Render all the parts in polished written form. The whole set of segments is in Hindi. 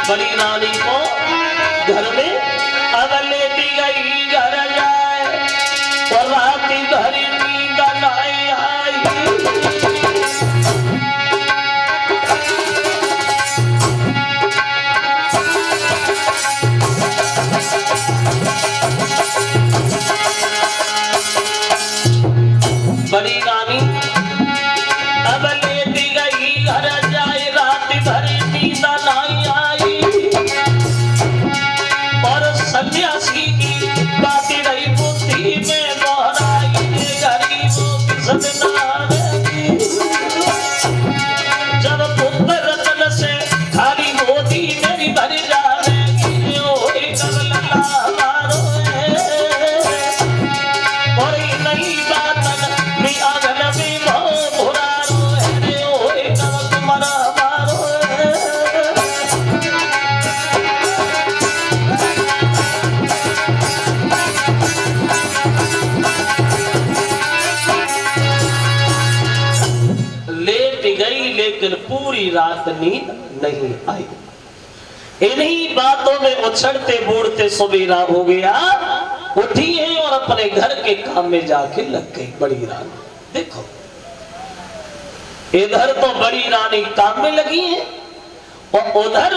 बड़ी रानी को घर में अब लेती गई घर जाए और राती भरी नींद नहीं आई। बड़ी रानी अब लेती गई घर जाए राती भरी नींद नहीं आई और सन्यासी की बाती रही बुद्धि में दोहराई गरीबों की सदनारेगी। जब पुत्र रत्न से खाली मोती मेरी भरी जाएगी ओही कमला हमारो और नई बातन मी आंगन में भुरारो है ओही कमल मरा हमारो। लेकिन पूरी रात नींद नहीं आई। इन्हीं बातों में उछड़ते बूढ़ते सवेरा हो गया। उठी है और अपने घर के काम में जाके लग गई बड़ी रानी। देखो इधर तो बड़ी रानी काम में लगी है और उधर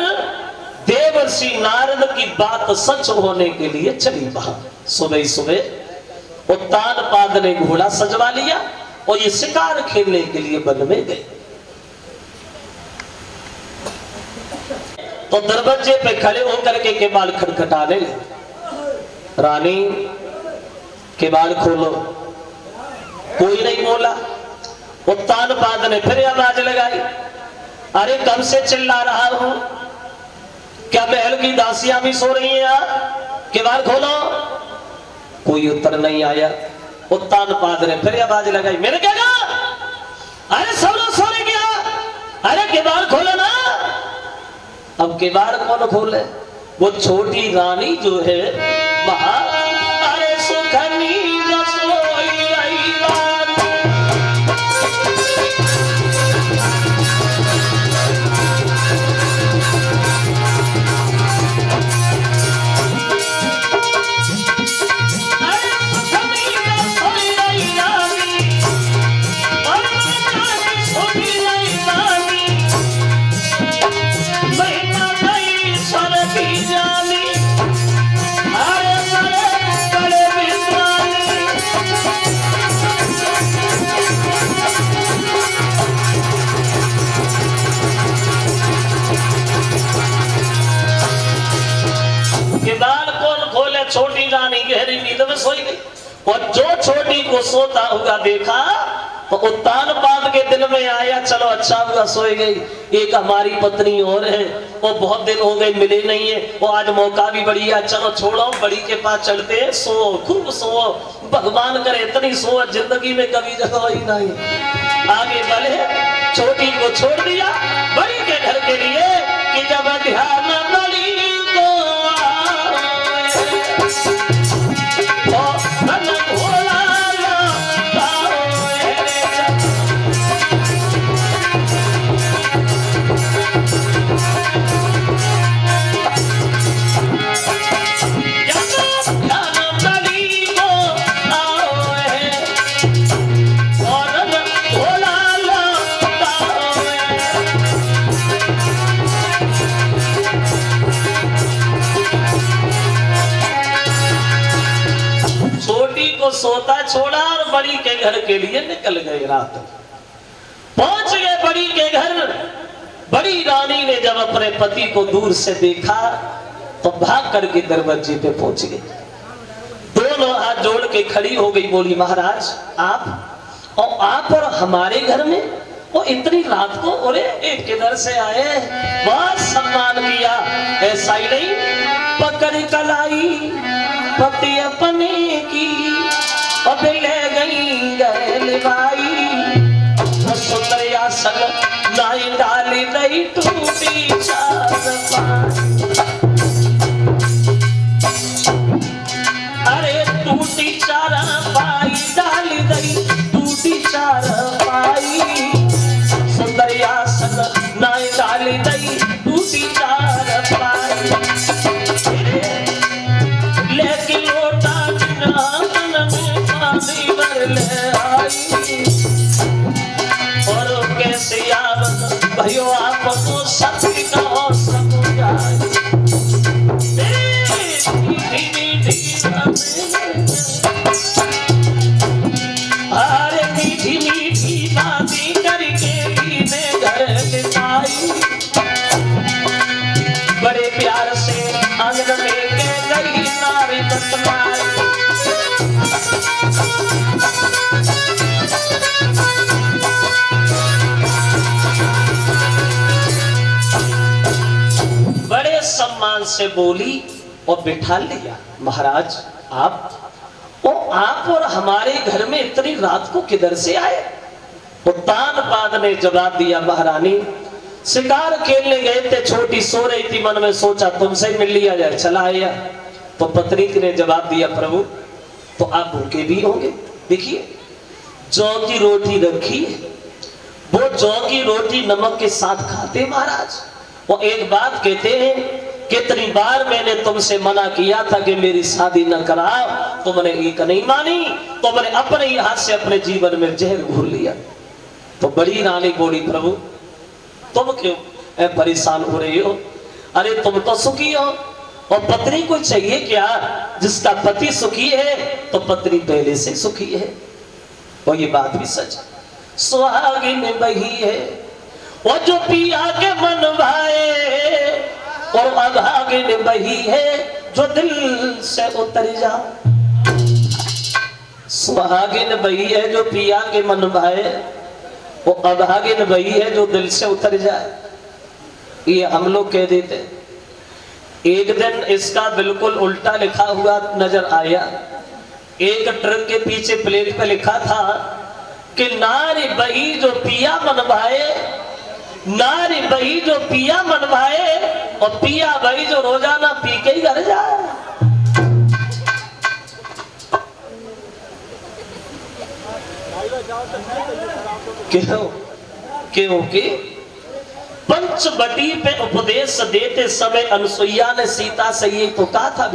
देवर्षि नारद की बात सच होने के लिए चली वहां। सुबह सुबह उत्तान पाद ने घोड़ा सजवा लिया और ये शिकार खेलने के लिए वन में गए। तो दरवाजे पे खड़े होकर के केबाल खटखटाने लगे। रानी केबाल खोलो, कोई नहीं बोला। उत्तान पाद ने फिर आवाज लगाई, अरे कब से चिल्ला रहा हूं, क्या महल की दासियां भी सो रही हैं यार, केबाल खोलो। कोई उत्तर नहीं आया। उत्तान पाद ने फिर आवाज लगाई, मैंने क्या कहा, अरे सब लोग सो रहे क्या, अरे केबाल खोलो ना। अब केबाड़ कौन खोले, वो छोटी रानी जो है वहां, अरे सुखनी रसोई आई रानी। अरे सुखनी रसोई आई रानी, अरे सुखनी आई रानी, जानी अरे बड़े विद्वानी। केबाल कौन खोले, छोटी रानी गहरी नींद में सोई गई। और जो छोटी को सोता हुआ देखा तो उत्तान पाद के दिल में आया, चलो अच्छा हुआ सोई गई, एक हमारी पत्नी और है, वो बहुत दिन हो गए मिले नहीं है, वो आज मौका भी बढ़िया, चलो छोड़ो बड़ी के पास चलते हैं, सो खूब सो, भगवान करे इतनी सो जिंदगी में कभी जगह ही नहीं। आगे बढ़े, छोटी को छोड़ दिया बड़ी के घर के लिए कि जब ध्यान बड़ी को सोता छोड़ा और बड़ी के घर के लिए निकल गए। रात पहुंच गए बड़ी के घर। बड़ी रानी ने जब अपने पति को दूर से देखा तो भाग करके दरवाजे पे पहुंच गई, दोनों हाथ जोड़ के खड़ी हो गई, बोली महाराज आप और हमारे घर में वो इतनी रात को, अरे एक किधर से आए, बहुत सम्मान किया, ऐसा ही नहीं पकड़ कलाई पति अपने की अब ले गई गैल भाई, सुंदर आसन नाई डाली दई टूटी चारपाई, अरे टूटी चारपाई डाली दई टूटी चारपाई, सुंदर आसन नाई डाली दई टूटी चारपाई। सम्मान से बोली और बिठा लिया। महाराज आप और हमारे घर में इतनी रात को किधर से आए? तानपाद ने जवाब दिया, महारानी शिकार खेलने गए थे, छोटी सो रही थी, मन में सोचा तुमसे मिल लिया जाए, चला आया। तो पत्नी ने जवाब दिया, प्रभु तो आप भूखे भी होंगे, देखिए जौ की रोटी रखी है, वो जौ की रोटी नमक के साथ खाते महाराज। वो एक बात कहते हैं, कितनी बार मैंने तुमसे मना किया था कि मेरी शादी न कराओ, तुमने एक नहीं मानी, तुमने अपने ही हाथ से अपने जीवन में जहर घोल लिया। तो बड़ी रानी बोली, प्रभु तुम क्यों परेशान हो रही हो? अरे तुम तो सुखी हो, और पत्नी को चाहिए क्या? जिसका पति सुखी है तो पत्नी पहले से सुखी है। और ये बात भी सच, सुहागिन वही है और जो पिया के मन भाए, और अभागिन वही है जो दिल से उतर जाए। सुहागिन वही है जो पिया के मन भाए, वो अभागिन वही है जो दिल से उतर जाए। ये हम लोग कह देते। एक दिन इसका बिल्कुल उल्टा लिखा हुआ नजर आया। एक ट्रक के पीछे प्लेट पे लिखा था कि नारी वही जो पिया मन भाए, नारी वही जो पिया मन भाए, और पिया वही जो रोजाना पी के ही घर जाए। क्योंकि पंचवटी पे उपदेश देते समय अनुसुईया ने सीता से ये तो कहा था,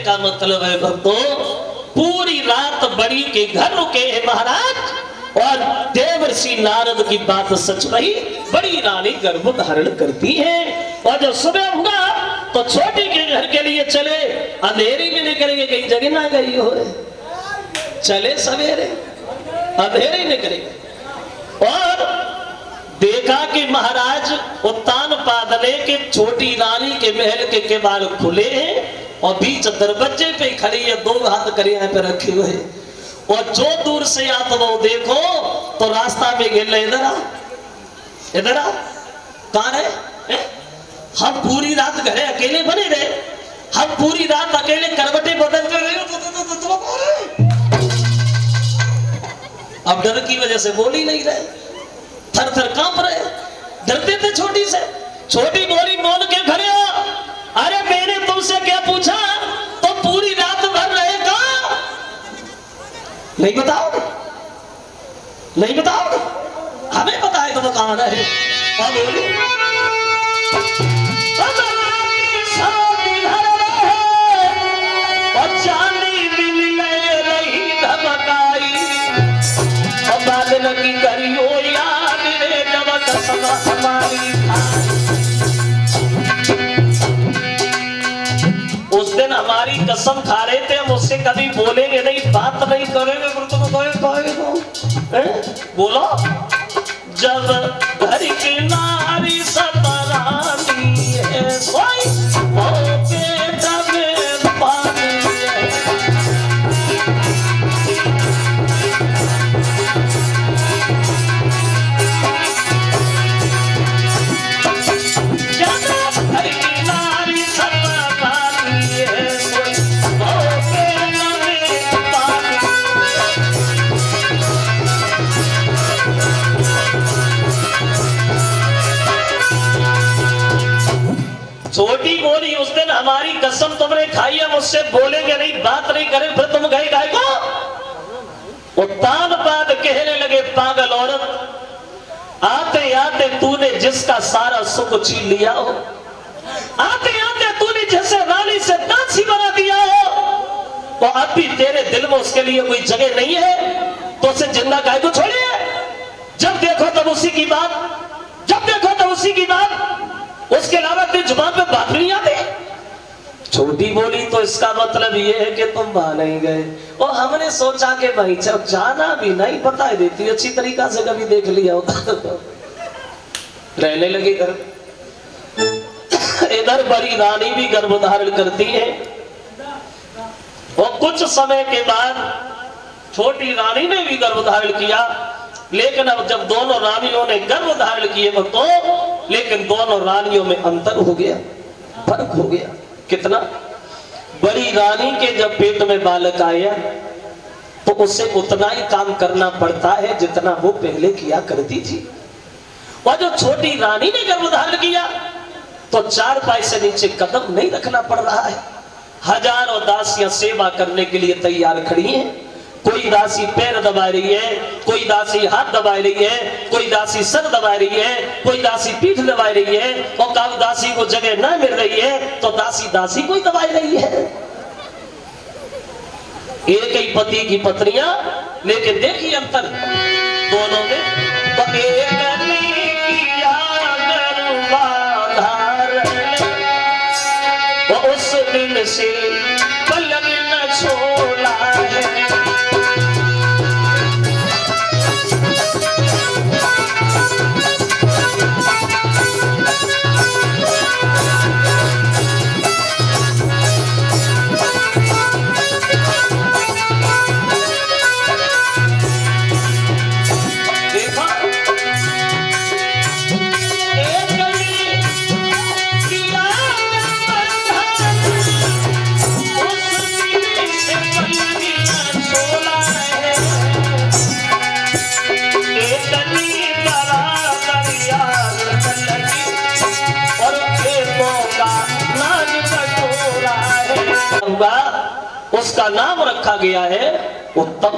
का मतलब है भक्तों, पूरी रात बड़ी के घर रुके हैं महाराज, और देवर्षि नारद की बात सच रही, बड़ी रानी गर्भ धारण करती है। और जब सुबह हुआ तो छोटी के घर के लिए चले, अंधेरी में निकलेंगे, कहीं जगह ना गई हो, चले सवेरे अंधेरी निकलेंगे। और देखा कि महाराज उत्तानपाद ने कि छोटी रानी के महल के केवाड़ खुले हैं, और बीच दरवाजे पे खड़ी है, दो हाथ करिया पे रखे हुए, और जो दूर से आ तो वो देखो तो रास्ता में गिर, इधर आ इधर आ, कहाँ है? हम पूरी रात घरे अकेले बने रहे, हम पूरी रात अकेले करवटें बदलते रहे, अब डर की वजह से बोल ही नहीं रहे, थर थर कांप रहे, डरते थे छोटी से। छोटी बोली, बोल के घरे आ, अरे मैंने तुमसे क्या पूछा? तो पूरी रात भर रहे कहाँ? नहीं बताओ, नहीं बताओ, हमें पता है तो कहाँ रहे। अब बोली, और चांदी दिल में रही धमकाई, और बात लगी करियो याद रे जब कसम हमारी। उस दिन हमारी कसम खा रहे थे, हम उससे कभी बोलेंगे नहीं, बात नहीं करेंगे, बोलो जब घर की नारी सतरानी है, सोई पानी है। छोटी बोली, उस दिन हमारी कसम तुमने खाई है, मुझसे बोलेंगे नहीं, बात नहीं करें, फिर तुम गए गाय तान बाद कहने लगे, पागल औरत, आते आते तूने जिसका सारा सुख छीन लिया हो, आते आते तूने जैसे रानी से दासी बना दिया हो, तो अब भी तेरे दिल में उसके लिए कोई जगह नहीं है, तो उसे जिंदा काहे को छोड़िए। जब देखो तब उसी की बात, जब देखो तब उसी की बात, उसके अलावा तेरी जुबान पे बात नहीं आती। छोटी बोली तो इसका मतलब ये है कि तुम वहां नहीं गए, और हमने सोचा कि भाई जब जाना भी नहीं, बता देती अच्छी तरीका से, कभी देख लिया होता तो रहने लगी घर। इधर बड़ी रानी भी गर्भ धारण करती है, और कुछ समय के बाद छोटी रानी ने भी गर्भ धारण किया। लेकिन अब जब दोनों रानियों ने गर्भ धारण किए तो, लेकिन दोनों रानियों में अंतर हो गया, फर्क हो गया। कितना? बड़ी रानी के जब पेट में बालक आया तो उसे उतना ही काम करना पड़ता है जितना वो पहले किया करती थी, और जो छोटी रानी ने गर्भ धारण किया तो 4 पाई से नीचे कदम नहीं रखना पड़ रहा है। हजारों दासियां सेवा करने के लिए तैयार खड़ी हैं। कोई दासी पैर दबा रही है, कोई दासी हाथ दबा रही है, कोई दासी सर दबा रही है, कोई दासी पीठ दबा रही है, और कब दासी को जगह ना मिल रही है तो दासी दासी को ही दबा रही है। एक ही पति की पत्नियां, लेकिन देखिए अंतर दोनों में। तो उस दिन से पलक न छोड़ा है। उसका नाम रखा गया है उत्तम।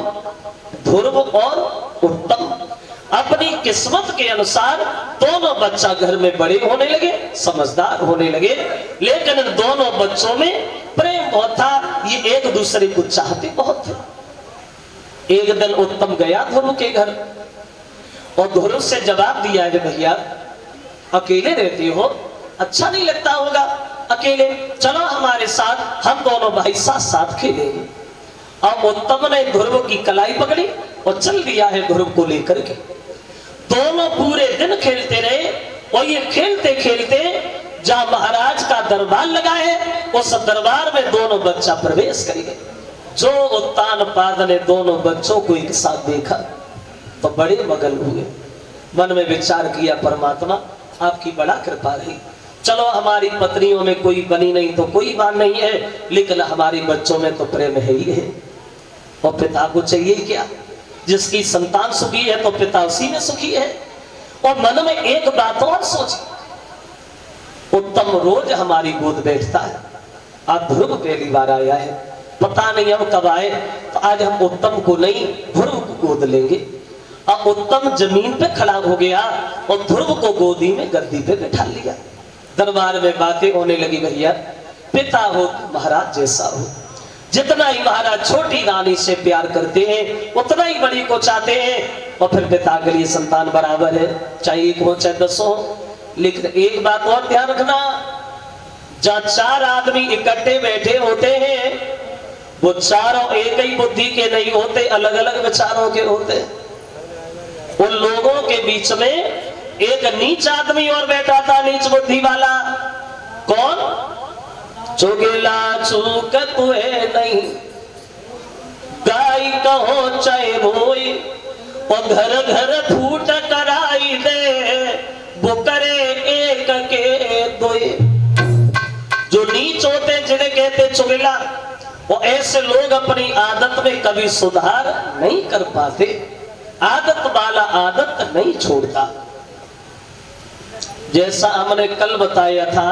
ध्रुव और उत्तम अपनी किस्मत के अनुसार दोनों बच्चा घर में बड़े होने लगे, समझदार होने लगे, लेकिन इन दोनों बच्चों में प्रेम बहुत था, ये एक दूसरे को चाहते बहुत थे। एक दिन उत्तम गया ध्रुव के घर, और ध्रुव से जवाब दिया है, भैया अकेले रहते हो, अच्छा नहीं लगता होगा अकेले, चलो हमारे साथ, हम दोनों भाई साथ साथ खेलेंगे। अब उत्तम ने ध्रुव की कलाई पकड़ी और चल दिया है ध्रुव को लेकर के। दोनों पूरे दिन खेलते रहे, और ये खेलते खेलते जहां महाराज का दरबार लगा है उस दरबार में दोनों बच्चा प्रवेश कर गए। जो उत्तानपाद ने दोनों बच्चों को एक साथ देखा तो बड़े मगन हुए, मन में विचार किया, परमात्मा आपकी बड़ा कृपा रही, चलो हमारी पत्नियों में कोई बनी नहीं तो कोई बात नहीं है, लेकिन हमारे बच्चों में तो प्रेम है ही है, और पिता को चाहिए क्या? जिसकी संतान सुखी है तो पिता उसी में सुखी है। और मन में एक बात और सोची, उत्तम रोज हमारी गोद बैठता है, आज ध्रुव पहली बार आया है, पता नहीं हम कब आए, तो आज हम उत्तम को नहीं ध्रुव को गोद लेंगे। अब उत्तम जमीन पे खड़ा हो गया और ध्रुव को गोदी में गद्दी पे बैठा लिया। दरबार में बातें होने लगी, भैया पिता हो महाराज जैसा हो, जितना ही महाराज छोटी रानी से प्यार करते हैं उतना ही बड़ी को चाहते हैं, और फिर पिता के लिए संतान बराबर है, चाहे 1 हो चाहे 10 हो। लेकिन एक बात और ध्यान रखना, जहाँ 4 आदमी इकट्ठे बैठे होते हैं वो चारों एक ही बुद्धि के नहीं होते, अलग अलग विचारों के होते। उन लोगों के बीच में एक नीच आदमी और बैठा था, नीच बुद्धि वाला। कौन? चुगला चूक तुहे नहीं, गाय कहो चाहे रोई, और घर घर फूट कराई दे, वो करे एक के दोए। जो नीच होते जिन्हें कहते चुगला, वो ऐसे लोग अपनी आदत में कभी सुधार नहीं कर पाते, आदत वाला आदत नहीं छोड़ता। जैसा हमने कल बताया था,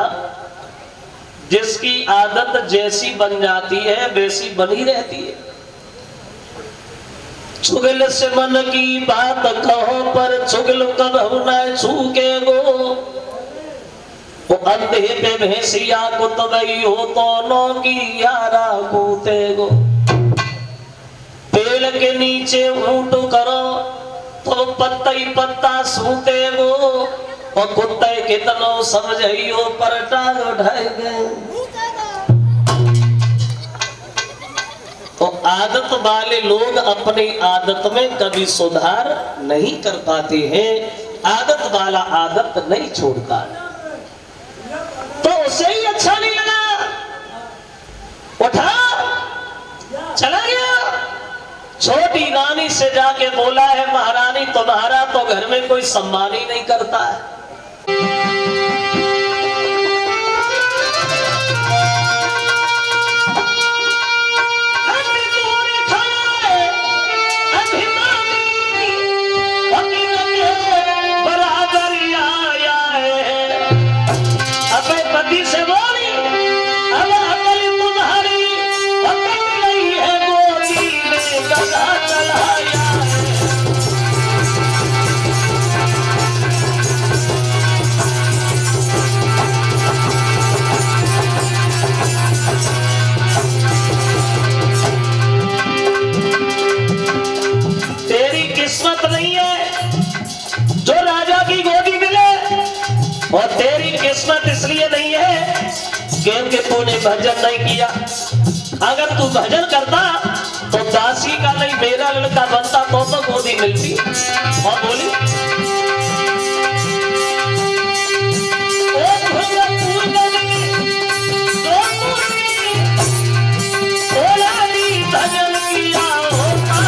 जिसकी आदत जैसी बन जाती है वैसी बनी रहती है। चुगल से मन की बात कहो पर चुगल कबहु न छूके गो। वो अंधे पे भैंसिया कुत गई हो तो नो की यारा कूते गो। पेड़ के नीचे ऊँट करो तो पत्ता ही पत्ता सूते गो। और कुत्ते कितनो समझियो पर टांग उठाए गए। तो आदत वाले लोग अपनी आदत में कभी सुधार नहीं कर पाते हैं। आदत वाला आदत नहीं छोड़ता, तो उसे ही अच्छा नहीं लगा, उठा चला गया। छोटी रानी से जाके बोला है, महारानी तुम्हारा तो घर में कोई सम्मान ही नहीं करता है। और तेरी किस्मत इसलिए नहीं है क्योंकि तूने भजन नहीं किया। अगर तू भजन करता तो दासी का नहीं मेरा लड़का बनता तो गोदी मिलती। और बोली भजन किया होता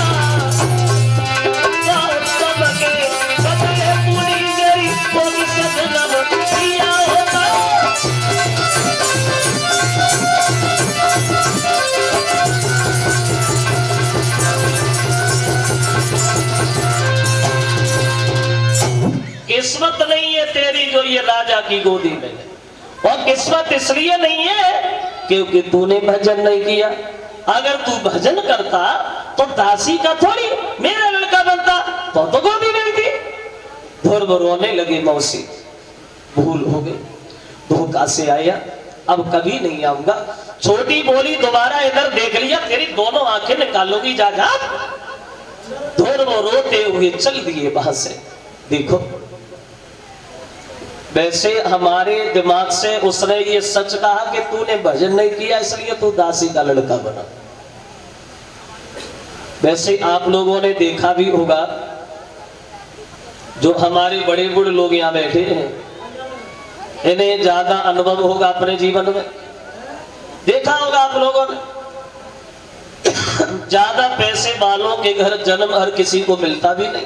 किस्मत नहीं है तेरी जो ये राजा की गोदी में है। और किस्मत इसलिए नहीं है क्योंकि तूने भजन नहीं किया। अगर तू भजन करता तो दासी का थोड़ी मेरा लड़का बनता तो गोदी मिलती। धुर रोने लगी मौसी, भूल हो गई, धोखा से आया, अब कभी नहीं आऊंगा। छोटी बोली दोबारा इधर देख लिया तेरी दोनों आंखें निकालोगी जा जा। धुर रोते हुए चल दिए वहां से। देखो वैसे हमारे दिमाग से उसने ये सच कहा कि तूने भजन नहीं किया इसलिए तू दासी का लड़का बना। वैसे आप लोगों ने देखा भी होगा, जो हमारे बड़े बूढ़े लोग यहाँ बैठे हैं इन्हें ज्यादा अनुभव होगा अपने जीवन में। देखा होगा आप लोगों ने, ज्यादा पैसे वालों के घर जन्म हर किसी को मिलता भी नहीं।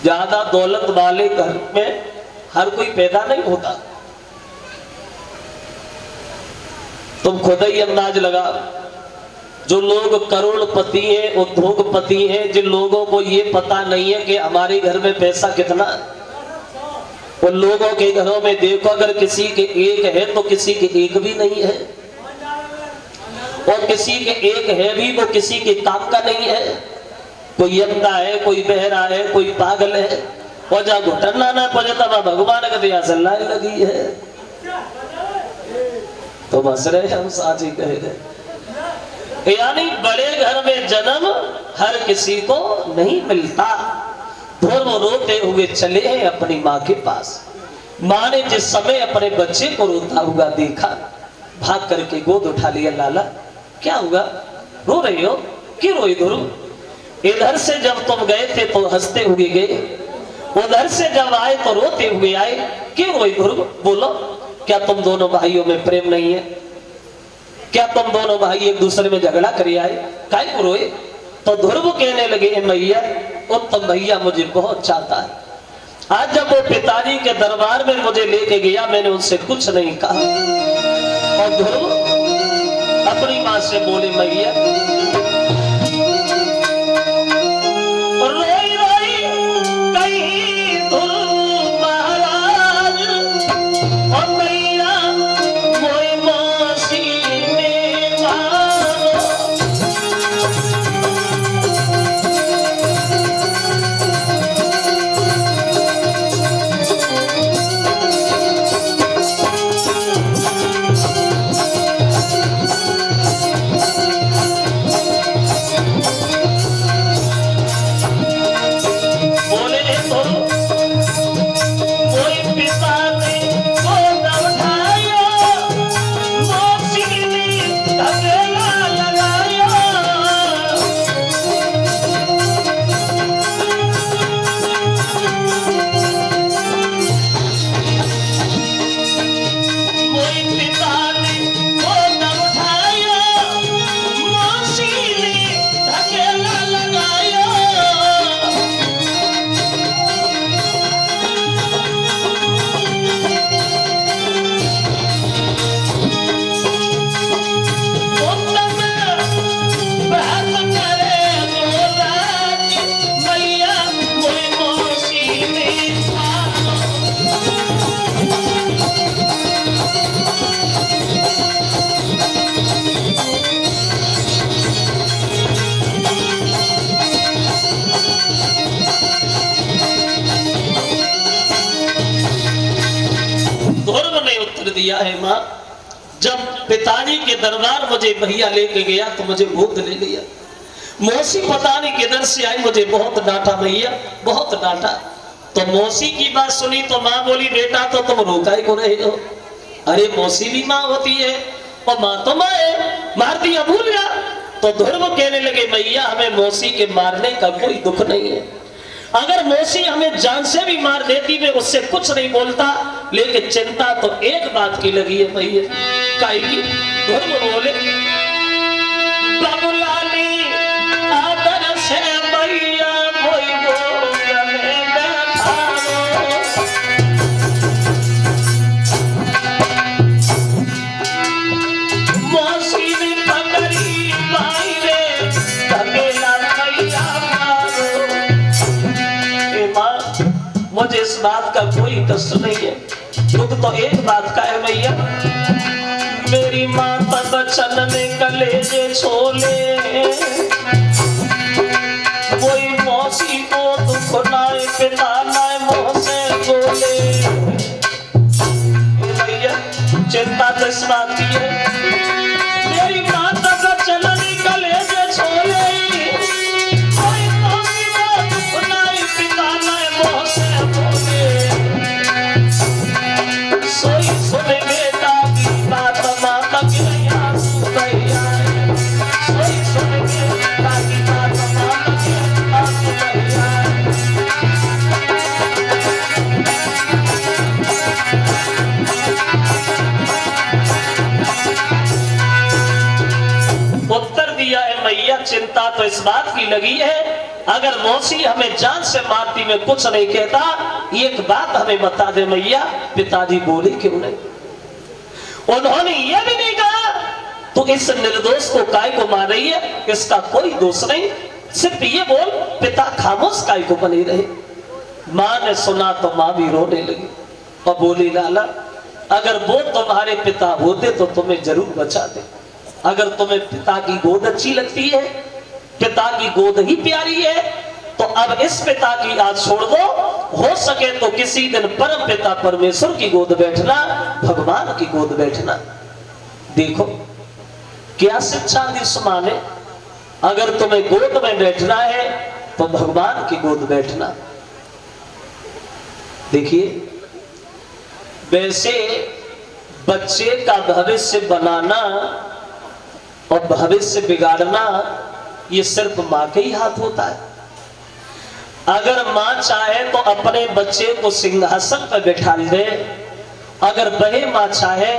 ज्यादा दौलत वाले घर में हर कोई पैदा नहीं होता। तुम खुद ही अंदाज लगा, जो लोग करोड़पति हैं, उद्योगपति हैं, जिन लोगों को ये पता नहीं है कि हमारे घर में पैसा कितना, उन लोगों के घरों में देखो अगर किसी के एक है तो किसी के एक भी नहीं है, और किसी के एक है भी वो किसी के काम का नहीं है। कोई अंधा है, कोई बहरा है, कोई पागल है, और जहाँ घुटन ना पहुंचता वहां भगवान का दिया चलने लगी है। तो हंस रहे हम साथ ही कह रहे, यानी बड़े घर में जन्म हर किसी को नहीं मिलता। फिर वो रोते हुए चले हैं अपनी माँ के पास। माँ ने जिस समय अपने बच्चे को रोता हुआ देखा, भाग करके गोद उठा लिया। लाला क्या हुआ, रो रही हो, क्यों रोई धुरू? इधर से जब तुम गए थे तो हंसते हुए गए, उधर से जब आए तो रोते हुए आए, क्यों रोई धुरू? बोलो, क्या तुम दोनों भाइयों में प्रेम नहीं है? क्या तुम दोनों भाई एक दूसरे में झगड़ा कर आए? काहे को रोए? तो ध्रुव कहने लगे, मैया उत्तम भैया मुझे बहुत चाहता है। आज जब वो पिताजी के दरबार में मुझे लेके गया, मैंने उनसे कुछ नहीं कहा। और ध्रुव अपनी माँ से बोले, मैया रोई रोई कहीं ध्रुव महाराज, और मैया मोई मौसी में मारो। जब पिताजी के दरबार मुझे भैया लेके गया तो मुझे गोद ले लिया। मौसी पता नहीं किधर से आई, मुझे बहुत डांटा भैया, बहुत डांटा। तो मौसी की बात सुनी तो माँ बोली बेटा तो तुम रोका ही को रहे हो। अरे मौसी भी माँ होती है और माँ तो माँ है, मार दिया भूल गया। तो ध्रुव कहने लगे भैया हमें मौसी के मारने का कोई दुख नहीं है, अगर मौसी हमें जान से भी मार देती मैं उससे कुछ नहीं बोलता, लेकिन चिंता तो एक बात की लगी है भैया। काई की? ध्रुव बोले बाबूलाली आदर से भैया कोई बोलने बैठा मौसी ने पकड़ी भाई रे धकेला भैया मारो। मुझे इस बात का कोई कष्ट नहीं है, दुख तो एक बात का है भैया, मेरी माता बचन ने कलेजे छोले, कोई मौसी को दुख नाए पिता नाए मोह से बोले। भैया चिंता तो इस बात की है, मेरी माता बचन ने कलेजे छोले, कोई मौसी को दुख नाए पिता नाए मोह से बोले। सोई सुने बेटा की बात माता की आंसू बह आए, सोई सुने बेटा की बात माता की आंसू बह आए। उत्तर दिया है मैया चिंता तो इस बात की लगी है, अगर मौसी हमें जान से मारती मैं कुछ नहीं कहता, एक बात हमें बता दे मैया पिताजी बोले क्यों नहीं? उन्होंने ये भी नहीं कहा तो इस निर्दोष को काय को मार रही है, इसका कोई दोष नहीं, सिर्फ ये बोल पिता खामोश काय को बने रहे। माँ ने सुना तो माँ भी रोने लगी और बोली लाला अगर वो तुम्हारे पिता होते तो तुम्हें जरूर बचाते, अगर तुम्हें पिता की गोद अच्छी लगती है, पिता की गोद ही प्यारी है, तो अब इस पिता की आज छोड़ दो, हो सके तो किसी दिन परम पिता परमेश्वर की गोद बैठना, भगवान की गोद बैठना। देखो क्या शिक्षा दी उस मां ने, अगर तुम्हें गोद में बैठना है तो भगवान की गोद बैठना। देखिए वैसे बच्चे का भविष्य बनाना और भविष्य बिगाड़ना ये सिर्फ मां के ही हाथ होता है। अगर मां चाहे तो अपने बच्चे को सिंहासन पर बैठा दे, अगर वही मां चाहे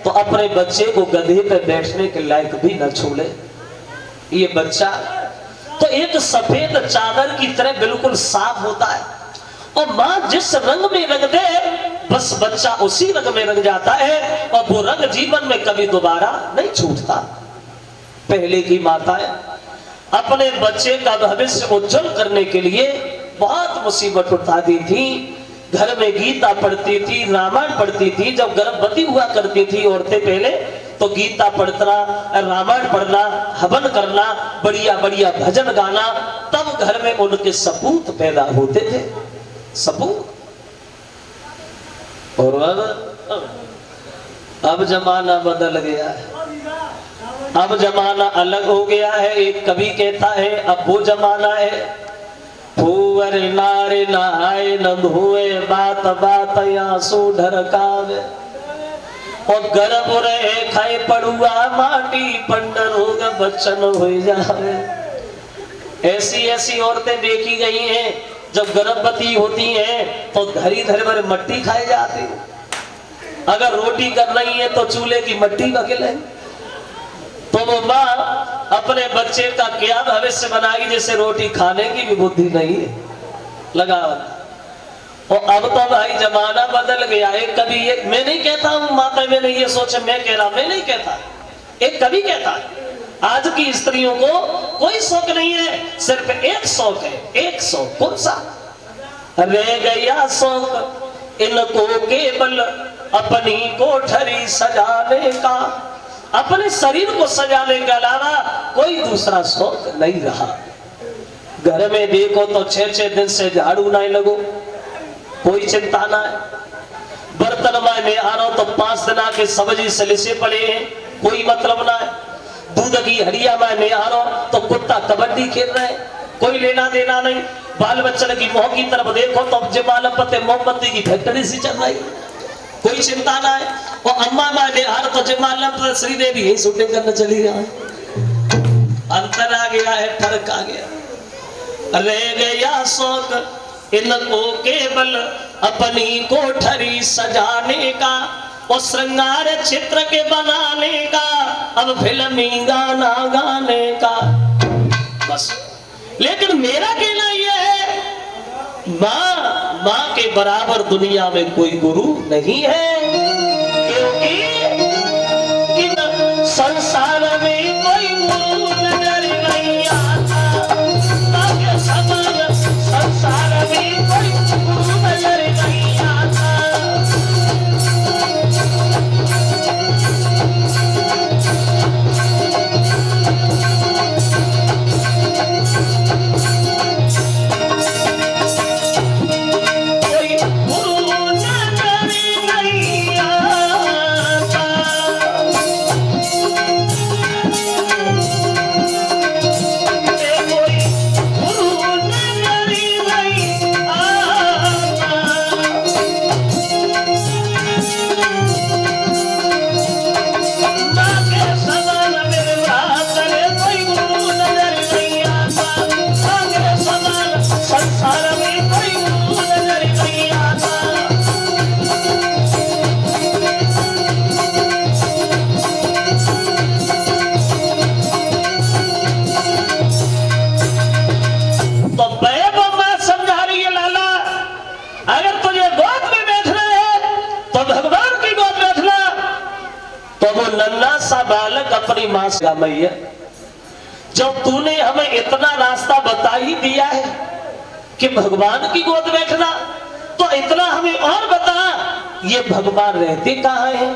तो अपने बच्चे को गधे पर बैठने के लायक भी न छोड़े। ये बच्चा तो एक सफेद चादर की तरह बिल्कुल साफ होता है, और मां जिस रंग में रंग दे बस बच्चा उसी रंग में रंग जाता है, और वो रंग जीवन में कभी दोबारा नहीं छूटता। पहले की माताएं अपने बच्चे का भविष्य उज्जवल करने के लिए बहुत मुसीबत उठाती थी, घर में गीता पढ़ती थी, रामायण पढ़ती थी। जब गर्भवती हुआ करती थी औरतें पहले तो गीता पढ़ना, रामायण पढ़ना, हवन करना, बढ़िया बढ़िया भजन गाना, तब घर में उनके सपूत पैदा होते थे, सपूत। और अब जमाना बदल गया है, अब जमाना अलग हो गया है। एक कवि कहता है अब वो जमाना है फूवर नारे नहाए न धोए, बात बात आंसू ढरकावे, और गर्भ रहे खाए पड़ुआ माटी, पंडर होगा बच्चन हो जावे। ऐसी ऐसी औरतें देखी गई हैं जब गर्भवती होती हैं तो धरी धर भर मट्टी खाए जाती है, अगर रोटी कर रही है तो चूल्हे की मट्टी बकेले। तो वो माँ अपने बच्चे का क्या भविष्य बनाएगी जिसे रोटी खाने की भी बुद्धि नहीं है लगा। और अब तो भाई जमाना बदल गया है। कभी ये मैं नहीं कहता हूँ माता मैंने ये सोचा, मैं कह रहा, मैं नहीं कहता, एक कवि कहता है आज की स्त्रियों को कोई शौक नहीं है, सिर्फ एक शौक है, एक शौक। कौन सा? रह गया शौक इनको केवल अपनी कोठरी सजाने का, अपने शरीर को सजाने के अलावा कोई दूसरा शौक नहीं रहा। घर में देखो तो 6-6 दिन से झाड़ू नहीं लगो, कोई चिंता ना है। बर्तन में आ रहा तो 5 दिन के सब्जी सलिसे पड़े हैं, कोई मतलब ना है। दूध की हड़िया में आ रहा तो कुत्ता कबड्डी खेल रहे हैं, कोई लेना देना नहीं। बाल बच्चन की मुंह की तरफ देखो तो जमाल पते मोमबत्ती की फैक्ट्री सी चल रही, कोई चिंता ना है। और अम्मा माने हार तो जमाल श्रीदेवी यही शूटिंग करने चली गया। अंतर आ गया है, फर्क आ गया। रह गया शौक इनको केवल अपनी कोठरी सजाने का और श्रृंगार चित्र के बनाने का, अब फिल्मी गाना गाने का बस। लेकिन मेरा कहना यह है, माँ के बराबर दुनिया में कोई गुरु नहीं है, क्योंकि संसार में कोई गुरु नजर नहीं आता। संसार में कोई गुरु नजर नहीं आता। नन्हा सा बालक अपनी मां से मैया, जब तूने हमें इतना रास्ता बता ही दिया है कि भगवान की गोद बैठना, तो इतना हमें और बता, ये भगवान रहते कहाँ हैं,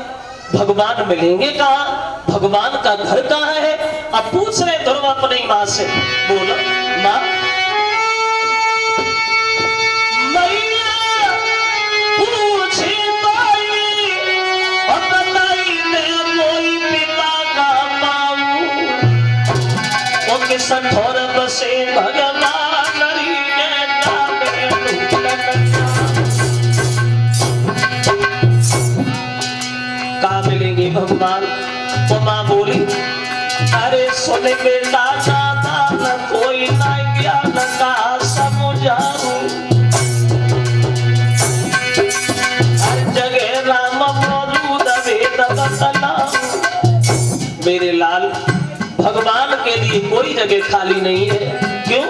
भगवान मिलेंगे कहाँ, भगवान का घर कहाँ है। अब पूछ रहे ध्रुव अपनी मां से, बोलो मां संठोर बसे भगवान कहाँ मिलेंगे भगवान। तो माँ बोली, अरे सुन बेटा दादा न कोई ना ज्ञान का समझाऊं, हर जगह राम मौजूद वेद बतलाऊं। मेरे लाल, भगवान के लिए कोई जगह खाली नहीं है। क्यों?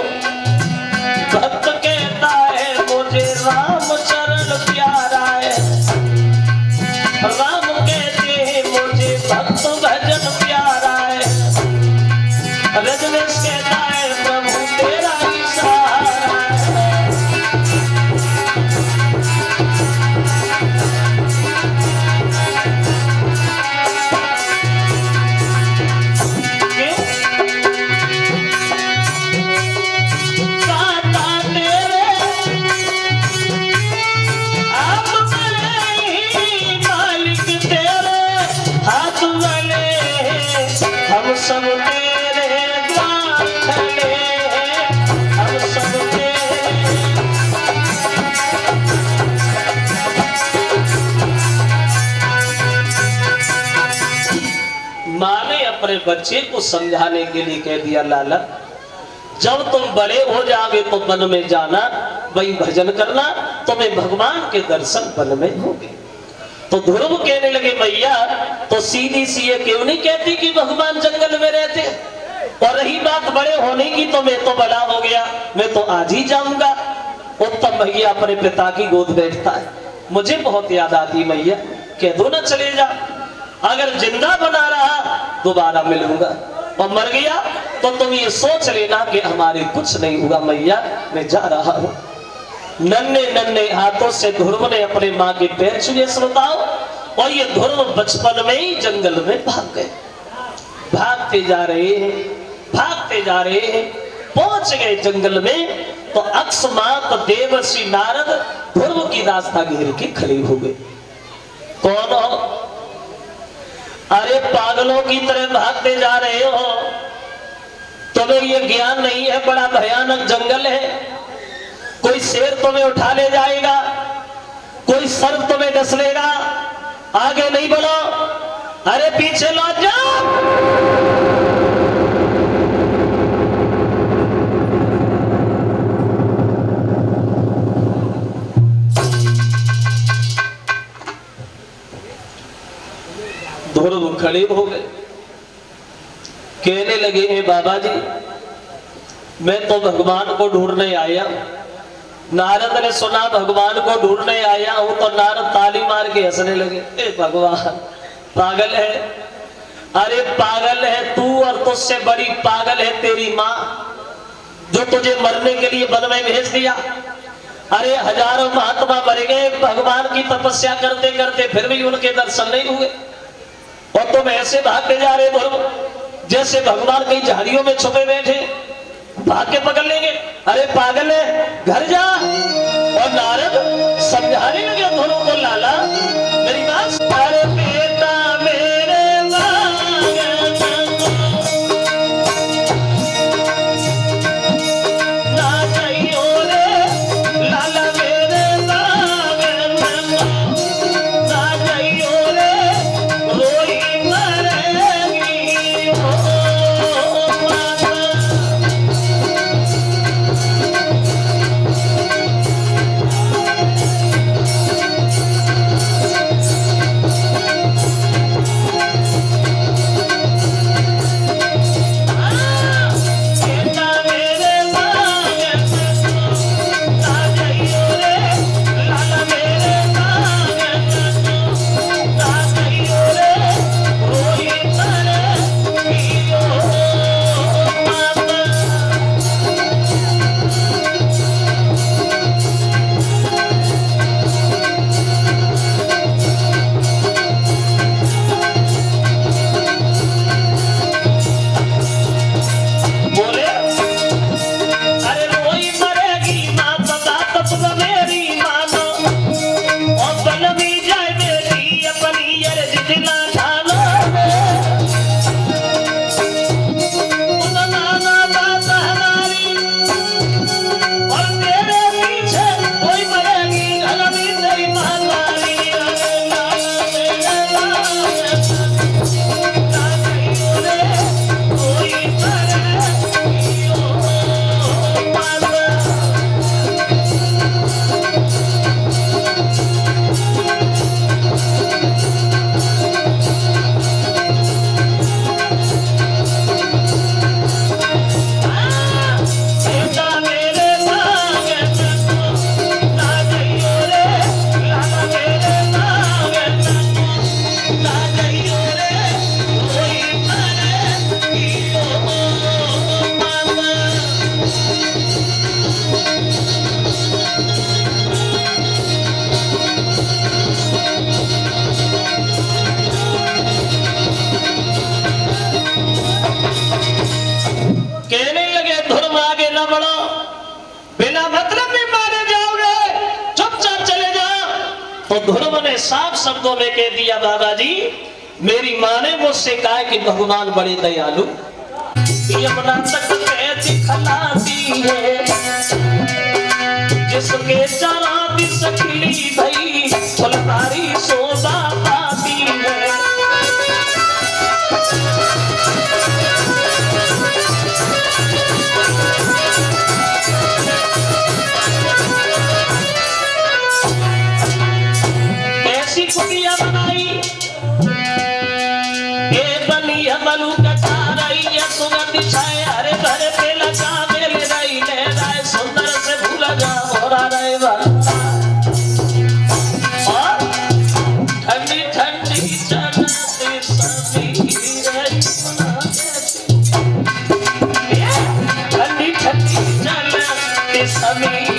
भक्त कहता है मुझे राम चरण प्यारा है, राम कहते हैं मुझे भक्त भजन प्यारा है, रजनीश कहता है प्रभु तेरा ही सहारा है। सब तेरे द्वार खड़े हैं, हम सब तेरे। माँ ने अपने बच्चे को समझाने के लिए कह दिया, लाला जब तुम बड़े हो जाओगे तो वन में जाना, वही भजन करना, तुम्हें भगवान के दर्शन वन में होंगे। तो ध्रुव कहने लगे, भैया तो सीधी सी ये क्यों नहीं कहती कि भगवान जंगल में रहते। और रही बात बड़े होने की, तो मैं तो बड़ा हो गया, मैं तो आज ही जाऊंगा। उत्तम भैया अपने पिता की गोद बैठता है, मुझे बहुत याद आती मैया, कह दो ना चले जा, अगर जिंदा बना रहा दोबारा मिलूंगा, और मर गया तो तुम ये सोच लेना कि हमारे कुछ नहीं हुआ मैया, मैं जा रहा हूँ। नन्हे नन्हे हाथों से ध्रुव ने अपने माँ के पैर छुए श्रोताओ, और ये ध्रुव बचपन में ही जंगल में भाग गए। भागते जा रहे हैं, भागते जा रहे हैं, पहुंच गए जंगल में, तो अकस्मात देवर्षि नारद ध्रुव की रास्ता घेर के खड़े हो गए। कौन हो? अरे पागलों की तरह भागते जा रहे हो, तुम्हें ये ज्ञान नहीं है, बड़ा भयानक जंगल है, कोई शेर तुम्हें उठा ले जाएगा, कोई सर्प तुम्हें डस लेगा, आगे नहीं बढ़ो, अरे पीछे लौट जाओ। दोनों खड़े हो गए, कहने लगे हे बाबा जी, मैं तो भगवान को ढूंढने आया। नारद ने सुना भगवान को ढूंढने आया हूं तो नारद ताली मार के हंसने लगे। ए भगवान पागल है, अरे पागल है तू, और तुझसे बड़ी पागल है तेरी माँ जो तुझे मरने के लिए वन में भेज दिया। अरे हजारों महात्मा मर गए भगवान की तपस्या करते करते, फिर भी उनके दर्शन नहीं हुए, और तुम ऐसे भागते जा रहे हो जैसे भगवान कई झाड़ियों में छुपे बैठे, भाग के पकड़ लेंगे। अरे पागल है, घर जा। और नारद समझाने लगे दोनों को, लाला मेरी बात, अरे बेटा मेरे ना चाहिए रे, लाला मेरे ना चाहिए रे, रोई मरेगी हो। तो ध्रुव ने साफ शब्दों में कह दिया, बाबा जी मेरी माँ ने मुझसे कहा कि भगवान बड़े दयालु, यमुना तक में दिखलाती है, जिसके चरा दिस खिली भई फुलकारी शोभा पाती है। ऐसी कुटिया बनाई ये बनी अमलू कटा रही है, सुगंध छाए हरे भरे पे लगा मेल रही ले राय सुंदर से भूला जा हो रहे बनता, और ठंडी ठंडी चलती समीर ठंडी ठंडी चलती समीर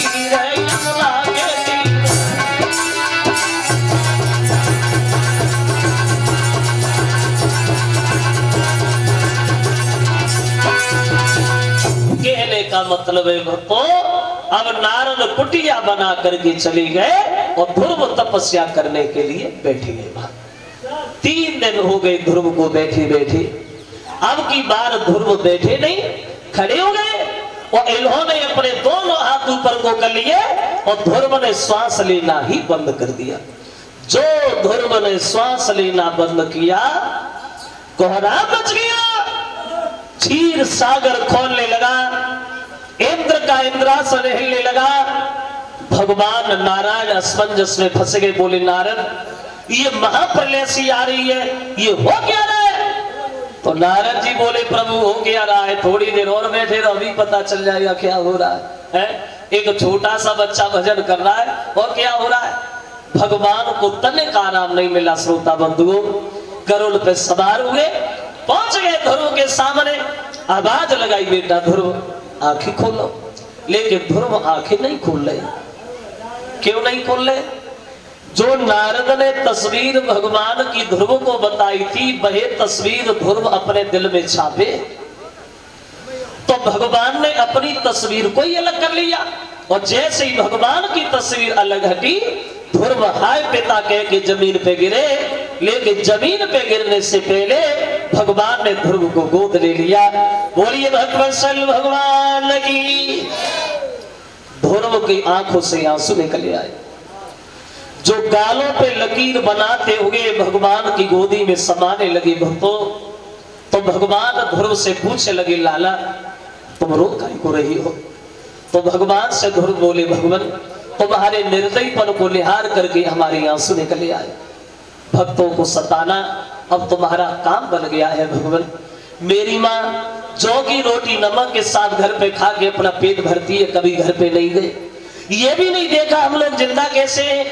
का मतलब है भक्तों। अब नारद कुटिया बना करके चले गए और ध्रुव तपस्या करने के लिए बैठ गए वहां। 3 दिन हो गए ध्रुव को बैठे बैठे। अब की बार ध्रुव बैठे नहीं, खड़े हो गए और इन्होंने अपने दोनों हाथ ऊपर को कर लिए और ध्रुव ने श्वास लेना ही बंद कर दिया। जो ध्रुव ने श्वास लेना बंद किया, कोहरा बच गया, क्षीर सागर खोलने लगा, इंद्र का इंद्रासन हिलने लगा। भगवान नारायण असमंजस में फंस गए, बोले नारद ये महाप्रलय सी आ रही है, ये हो क्या रहा है? तो नारद जी बोले प्रभु हो क्या रहा है, थोड़ी देर और बैठे रहो, अभी पता चल जाएगा क्या हो रहा है। एक छोटा सा बच्चा भजन कर रहा है और क्या हो रहा है। भगवान को तनिक आराम नहीं मिला। श्रोता बंधुओं, गरुड़ पे सवार हुए, पहुंच गए ध्रुव के सामने। आवाज लगाई, बेटा ध्रुव आंखें खोलो। लेकिन ध्रुव आंखें नहीं खोल रहे। क्यों नहीं खोल रहे? जो नारद ने तस्वीर भगवान की ध्रुव को बताई थी, वह तस्वीर ध्रुव अपने दिल में छापे, तो भगवान ने अपनी तस्वीर को ही अलग कर लिया। और जैसे ही भगवान की तस्वीर अलग हटी, ध्रुव हाय पिता कह के जमीन पे गिरे। लेकिन जमीन पे गिरने से पहले भगवान ने ध्रुव को गोद ले लिया। बोलिए भगवत्सल भगवान की। ध्रुव की आंखों से आंसू निकल आए। जो गालों पे लकीर बनाते हुए भगवान की गोदी में समाने लगे भक्तों, तो भगवान ध्रुव से पूछने लगे लाला तुम रो काहे को रही हो? तो भगवान से ध्रुव बोले भगवान तुम्हारे निर्दयीपन को निहार करके हमारे आंसू निकले आए। भक्तों को सताना अब तुम्हारा काम बन गया है भगवान। मेरी माँ जौ की रोटी नमक के साथ घर पे खा के अपना पेट भरती है, कभी घर पे नहीं गए, ये भी नहीं देखा हम लोग जिंदा कैसे हैं।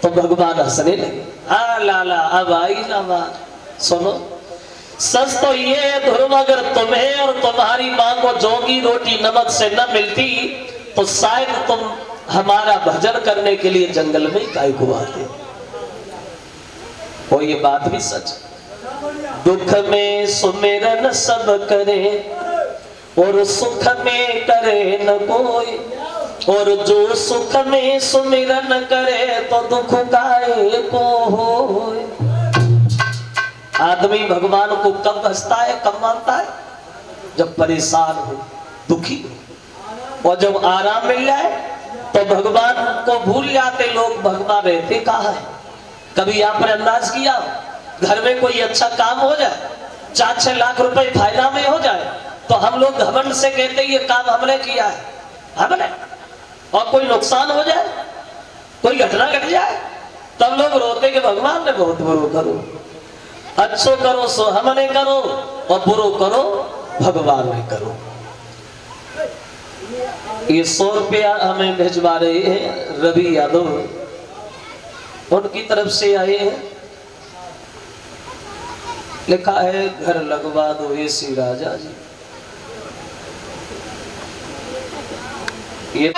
तो भगवान हंसने लगे। हाँ लाला अब आई ना बात। सुनो, सच तो ये ध्रुव अगर तुम्हें और तुम्हारी माँ को जौ की रोटी नमक से न मिलती तो शायद तुम हमारा भजन करने के लिए जंगल में काहे को आते। और ये बात भी सच। दुख में सुमिरन सब करे और सुख में करे न कोई, और जो सुख में सुमिरन करे तो दुख काहे को होए। आदमी भगवान को कब हंसता है, कब मानता है? जब परेशान हो, दुखी हो। और जब आराम मिल जाए तो भगवान को भूल जाते लोग। भगवान रहते कहाँ है? कभी आपने अंदाज किया घर में कोई अच्छा काम हो जाए, 4-6 लाख रुपए फायदा में हो जाए, तो हम लोग घमंड से कहते ये काम हमने किया है, हमने। और कोई नुकसान हो जाए, कोई घटना घट जाए, तब लोग रोते कि भगवान ने बहुत बुरो करो। अच्छो करो सो हमने करो और बुरो करो भगवान ने करो। ये 100 रुपया हमें भिजवा रहे हैं रवि यादव, उनकी तरफ से आए हैं। लिखा है घर लगवा दो एसी राजा जी। ये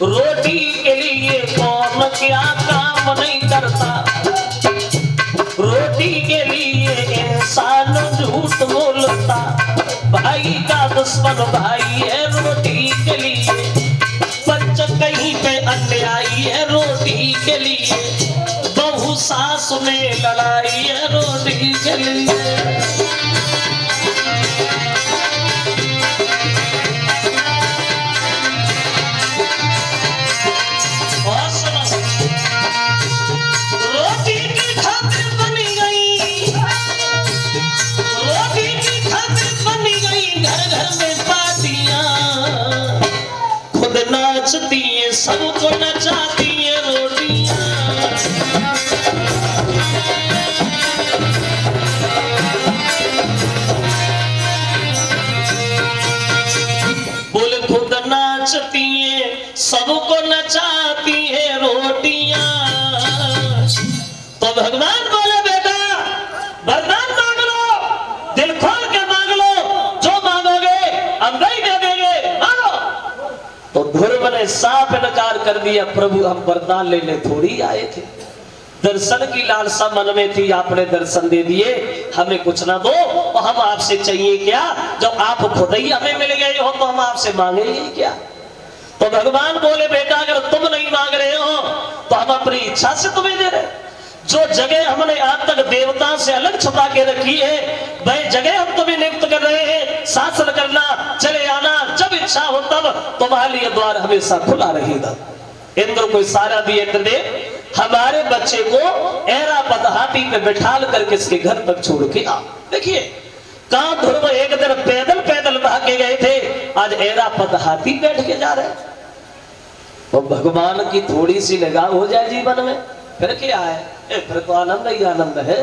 रोटी के लिए कौन क्या काम नहीं करता। रोटी के लिए इंसान झूठ बोलता। भाई का दुश्मन भाई है रोटी के लिए। बच्च कहीं पे अन्यायी है रोटी के लिए। बहू सास में लड़ाई है रोटी के लिए। सबको नचाती है रोटियां। बोल खुद नाचती है सबको नचाती है रोटियां। तो भगवान ध्रुव ने साफ इनकार कर दिया, प्रभु हम वरदान लेने थोड़ी आए थे, दर्शन की लालसा मन में थी, आपने दर्शन दे दिए, हमें कुछ ना दो, और हम आपसे चाहिए क्या, जब आप खुद ही हमें मिल गए हो तो हम आपसे मांगे ही क्या। तो भगवान बोले बेटा अगर तुम नहीं मांग रहे हो तो हम अपनी इच्छा से तुम्हें दे रहे। जो जगह हमने आज तक देवता से अलग छुपा के रखी है वह जगह हम तुम्हें नियुक्त कर रहे हैं। शासन करना, चले आना, जब इच्छा हो तब तुम्हारे लिए द्वार हमेशा खुला रहेगा। इंद्र को इशारा दिए, इंद्रदेव हमारे बच्चे को ऐरावत हाथी पे बिठाल करके इसके घर तक छोड़ के आ। देखिए कहां ध्रुव एक दिन पैदल पैदल भागे गए थे, आज ऐरावत हाथी बैठ के जा रहे। तो भगवान की थोड़ी सी लगाव हो जाए जीवन में फिर क्या है, फिर तो आनंद ही आनंद है।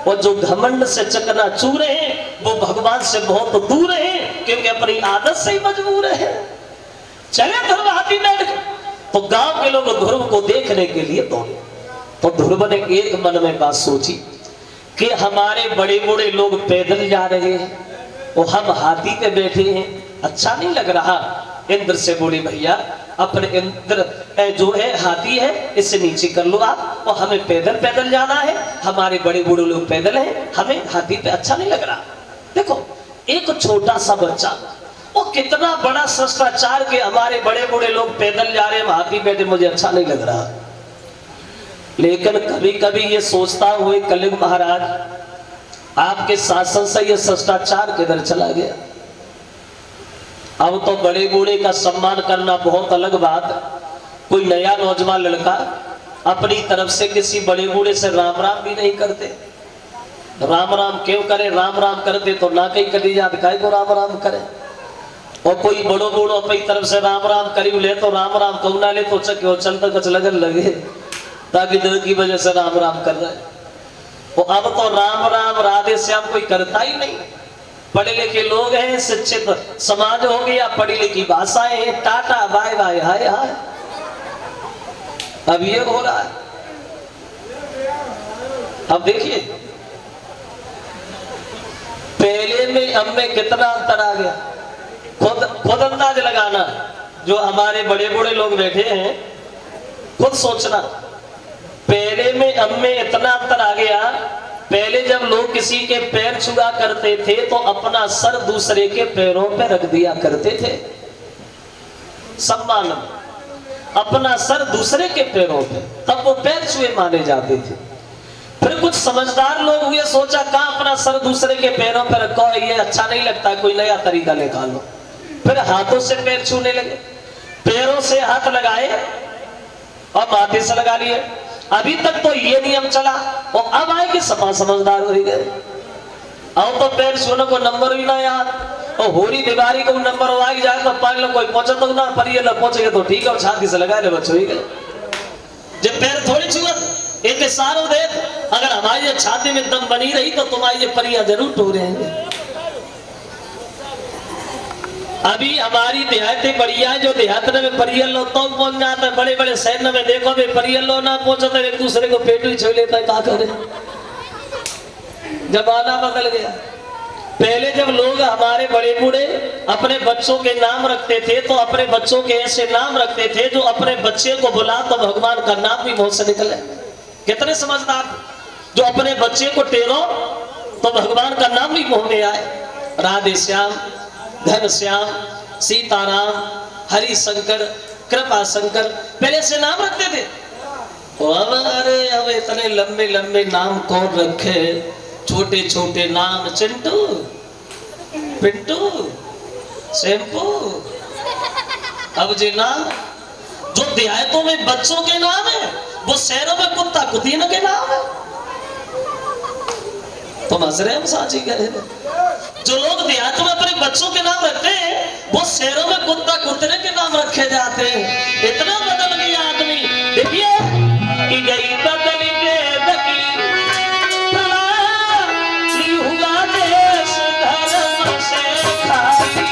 और जो घमंड से चकनाचूर हैं वो भगवान से बहुत दूर हैं, क्योंकि अपनी आदत से ही मजबूर है। चले ध्रुव हाथी बैठ के, तो गांव के लोग ध्रुव को देखने के लिए दौड़े। तो ध्रुव ने एक मन में बात सोची कि हमारे बड़े बूढ़े लोग पैदल जा रहे हैं और हम हाथी पे बैठे हैं, अच्छा नहीं लग रहा। इंद्र से बोले भैया अपने इंद्र जो है हाथी है इससे नीचे कर लो आप, और हमें पैदल पैदल जाना है, हमारे बड़े बूढ़े लोग पैदल हैं, हमें हाथी पे अच्छा नहीं लग रहा। देखो एक छोटा सा बच्चा वो कितना बड़ा शिष्टाचार के हमारे बड़े बूढ़े लोग पैदल जा रहे हैं, हाथी बैठे, मुझे अच्छा नहीं लग रहा। लेकिन कभी कभी ये सोचता हुए कलिंग महाराज आपके शासन से ये शिष्टाचार किधर चला गया। अब तो बड़े बूढ़े का सम्मान करना बहुत अलग बात। कोई नया नौजवान लड़का अपनी तरफ से किसी बड़े बूढ़े से राम राम भी नहीं करते। राम राम क्यों करे, राम राम करते तो ना कहीं करी जात काय को राम राम करे। और कोई बड़ो बूढ़ो अपनी तरफ से राम राम करी ले तो राम राम कहू ना ले तो चक्यो चलता कच लगन लगे, ताकि डर की वजह से राम राम कर रहे। और अब तो राम राम राधे श्याम कोई करता ही नहीं। पढ़े लिखे लोग हैं, शिक्षित समाज हो गया, पढ़ी लिखी भाषाएं हैं, टाटा बाय बाय हाय हाय, अब ये हो रहा है। अब देखिए पहले में अब में कितना अंतर आ गया। खुद अंदाज लगाना, जो हमारे बड़े बूढ़े लोग बैठे हैं, खुद सोचना पहले में अब में इतना अंतर आ गया। पहले जब लोग किसी के पैर छुआ करते थे तो अपना सर दूसरे के पैरों पे रख दिया करते थे, सम्मान, अपना सर दूसरे के पैरों पे, तब वो पैर छुए माने जाते थे। फिर कुछ समझदार लोग हुए, सोचा कहां अपना सर दूसरे के पैरों पे रखो, ये अच्छा नहीं लगता, कोई नया तरीका निकालो। फिर हाथों से पैर छूने लगे, पैरों से हाथ लगाए और माथे से लगा लिए। अभी तक तो ये नियम चला, और अब आए कि सपा समझदार हो गए। अब तो पैर छूने को नंबर भी ना याद, और होरी दीवारी को नंबर आ जाए तो पान लो, कोई पहुंचा तो ना, पर ये लोग पहुंचेगा तो ठीक है, और छाती से लगा ले बच्चों ही गए। जब पैर थोड़ी छुअत एक सारो दे, अगर हमारी छाती में दम बनी रही तो तुम्हारी ये परियां जरूर टूरेंगे। अभी हमारी देहाती बढ़िया है, जो देहात में परियल लो तो पहुंच जाता है, बड़े बड़े शहर में देखो भी परियल लो ना पहुंचो तो एक दूसरे को पेट ही छू लेता है, क्या करे। जमाना बदल गया। पहले जब लोग हमारे बड़े बूढ़े अपने बच्चों के नाम रखते थे तो अपने बच्चों के ऐसे नाम रखते थे जो अपने बच्चे को बुला तो भगवान का नाम भी मुंह से निकले। कितने समझदार, जो अपने बच्चे को टेरो तो भगवान का नाम भी मुंह में आए। राधे श्याम, धन श्याम, सीताराम, हरि शंकर, कृपा शंकर, पहले से नाम रखते थे। अरे अब इतने लंबे लंबे नाम कौन रखे, छोटे छोटे नाम, चिंटू, पिंटू, शैम्पू। अब जी नाम जो देहातों में बच्चों के नाम है वो शहरों में कुत्ता कुतीन के नाम है। तो मजरे हम साझी करें, जो लोग देहातों में अपने बच्चों के नाम रखते हैं वो शहरों में कुत्ता कुतरे के नाम रखे जाते हैं। इतना बदल गया आदमी। देखिए कि गई बदल के हुआ देश धर्म से खाली।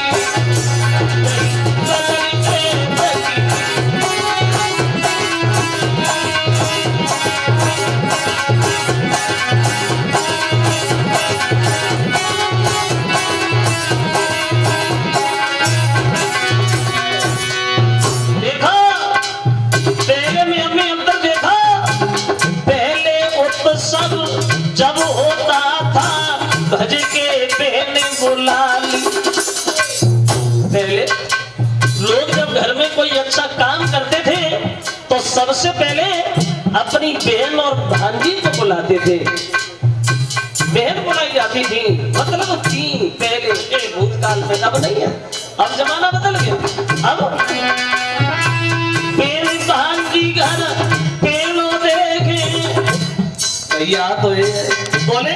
जाते थे, बहन बुलाई जाती थी, मतलब थी पहले के भूतकाल में, अब नहीं है, अब जमाना बदल गया। अब पेड़ भांजी घर पेड़ों देखे भैया तो ये बोले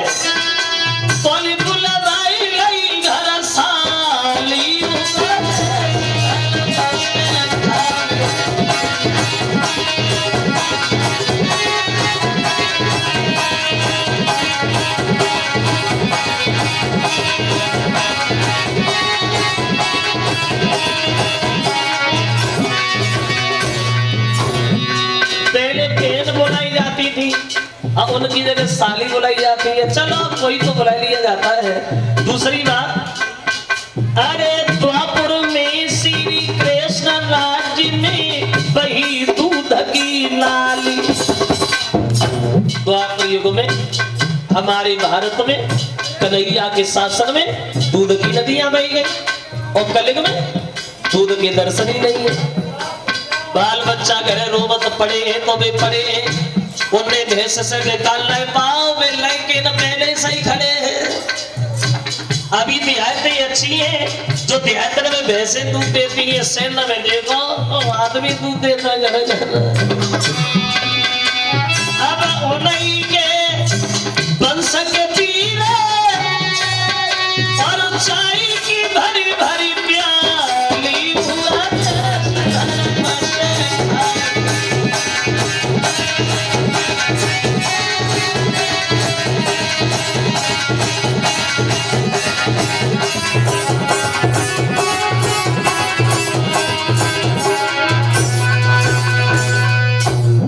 बोली बुलाई गई घर साली अब उनकी जगह साली बुलाई जाती है। चलो कोई तो बुला लिया जाता है। दूसरी बात, अरे द्वापर में श्री कृष्ण राज्य में वही दूध की नाली। द्वापर युग में हमारे भारत में कन्हैया के शासन में दूध की नदियां बह गई और कलयुग में दूध के दर्शन ही नहीं है। बाल बच्चा घरे रोमत पड़े हैं तो वे पड़े हैं, उन्हें भैंस से निकाल रहे पाँव में लेकिन पहले से ही खड़े हैं। अभी देहातें अच्छी हैं, जो देहात में भैंसे दूध देती है, सेना में देखो आदमी दूध देता है। अब उन्हीं के वंश के पीरे और चाय की भरी भरी प्याली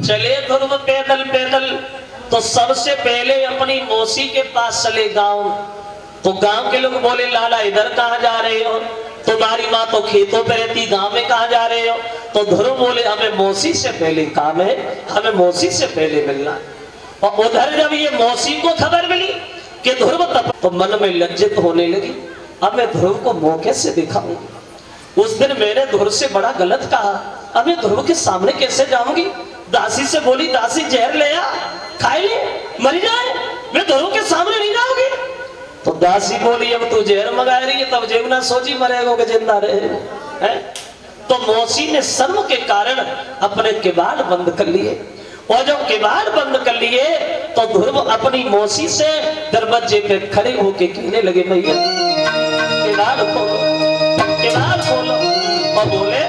चले ध्रुव पैदल पैदल। तो सबसे पहले अपनी मौसी के पास चले गांव। तो गांव के लोग बोले लाला इधर कहाँ जा रहे हो? तुम्हारी माँ तो खेतों पे रहती, गांव में कहाँ जा रहे हो? तो ध्रुव बोले हमें मौसी से पहले काम है, हमें मौसी से पहले मिलना। और उधर जब ये मौसी को खबर मिली कि ध्रुव तप, तो मन में लज्जित होने लगी। अब मैं ध्रुव को मौके से दिखाऊंगी। उस दिन मैंने ध्रुव से बड़ा गलत कहा, अब मैं ध्रुव के सामने कैसे जाऊंगी? दासी से बोली दासी जहर ले आ, खाए ले, मर जाए, मैं ध्रुव के सामने नहीं जाऊंगी। तो दासी बोली अब तू जहर मंगा रही है, तब जेब ना सोची मरेगा कि जिंदा रहे है? तो मौसी ने शर्म के कारण अपने किवाड़ बंद कर लिए। और जब किवाड़ बंद कर लिए तो ध्रुव अपनी मौसी से दरवाजे पे खड़े होके कहने लगे भैया किवाड़ खोलो, किवाड़ खोलो। और बोले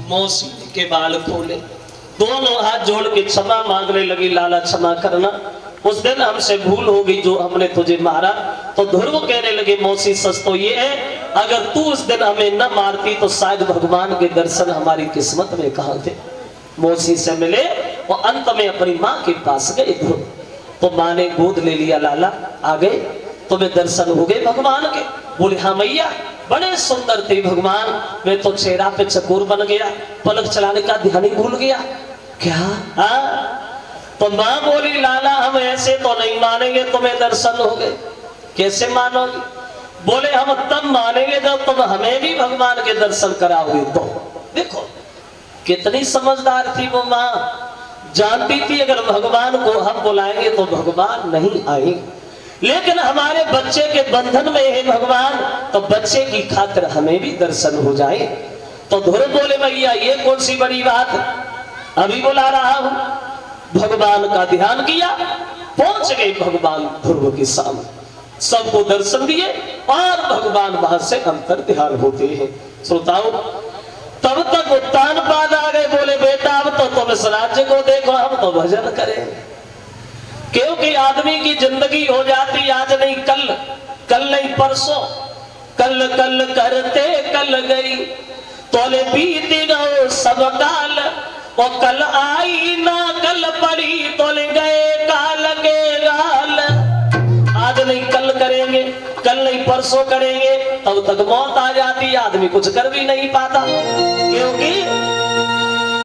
मौसी के बाल खोले, दोनों हाथ जोड़ के क्षमा मांगने लगी, लाला क्षमा करना, उस दिन हमसे भूल हो गई जो हमने तुझे मारा। तो ध्रुव कहने लगे मौसी सच तो ये है, अगर तू उस दिन हमें न मारती तो शायद भगवान के दर्शन हमारी किस्मत में कहाँ थे। मौसी से मिले और अंत में अपनी माँ के पास गए ध्रुव। तो माँ ने गोद ले लिया, लाला आ गए। तुम्हें दर्शन हो गए भगवान के? बोले हाँ मैया, बड़े सुंदर थे भगवान, मैं तो चेहरा पे चकोर बन गया, पलक चलाने का ध्यान ही भूल गया। क्या? हाँ। तो मां बोली लाला हम ऐसे तो नहीं मानेंगे, तुम्हें दर्शन हो गए। कैसे मानोगे? बोले हम तब मानेंगे जब तुम हमें भी भगवान के दर्शन कराओगे। तो देखो कितनी समझदार थी वो मां, जानती थी अगर भगवान को हम बुलाएंगे तो भगवान नहीं आएंगे, लेकिन हमारे बच्चे के बंधन में है भगवान, तो बच्चे की खातिर हमें भी दर्शन हो जाए। तो ध्रुव बोले भैया ये कौन सी बड़ी बात, अभी बुला रहा हूं। भगवान का ध्यान किया, पहुंच गए भगवान ध्रुव के सामने, सबको दर्शन दिए और भगवान वहां से अंतर ध्यान होते हैं। श्रोताओं तब तक उत्तान पाद आ गए, बोले बेटा अब तो तुम इस राज्य को देखो, हम तो भजन करें। क्योंकि आदमी की जिंदगी हो जाती आज नहीं कल, कल नहीं परसों, कल कल करते कल गई, तोले बीत गओ सब काल, और कल आई ना कल पड़ी, तोले गए काल के गाल। आज नहीं कल करेंगे, कल नहीं परसों करेंगे, तब तक मौत आ जाती, आदमी कुछ कर भी नहीं पाता। क्योंकि